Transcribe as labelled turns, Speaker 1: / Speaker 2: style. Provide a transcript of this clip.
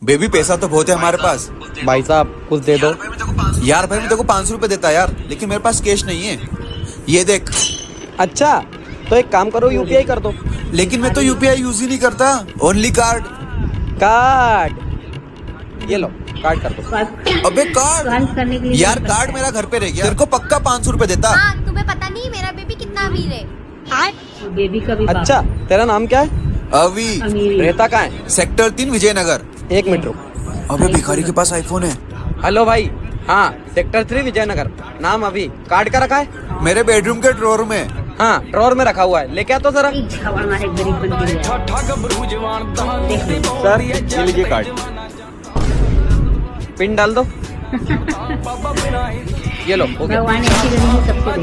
Speaker 1: Baby पैसा तो बहुत है हमारे पास।
Speaker 2: भाई साहब कुछ दे दो।
Speaker 1: यार भाई मैं तेरे को 500 रुपए देता यार, लेकिन मेरे पास कैश नहीं है। ये देख।
Speaker 2: अच्छा तो एक काम करो, यूपीआई कर दो।
Speaker 1: लेकिन मैं तो यूपीआई यूज ही नहीं करता, ओनली कार्ड।
Speaker 2: कार्ड ये लो, कार्ड कर दो।
Speaker 1: अबे कार्ड
Speaker 3: करने के लिए
Speaker 1: यार, कार्ड मेरा घर पे रह गया। तेरे को पक्का 500 रुपए देता।
Speaker 4: हाँ, तुम्हें पता नहीं मेरा बेबी कितना अमीर है।
Speaker 3: बेबी का भी
Speaker 2: अच्छा तेरा नाम क्या है?
Speaker 1: अभी
Speaker 3: अमीर
Speaker 2: रहता कहाँ है?
Speaker 1: सेक्टर 3 विजयनगर।
Speaker 2: 1 मिनट रुक।
Speaker 1: अबे भिखारी के पास आईफोन है।
Speaker 2: हेलो भाई, हाँ सेक्टर 3 विजयनगर, नाम अभी। कार्ड का रखा है?
Speaker 1: मेरे बेडरूम के ड्रॉर में।
Speaker 2: हाँ ड्रॉर में रखा हुआ है, लेके आ तो जरा।
Speaker 3: हमारे गरीब बन के
Speaker 2: सर ये लीजिए कार्ड, पिन डाल दो। ये लो हो गया।
Speaker 3: भगवान ऐसी गरीबी सबको दे।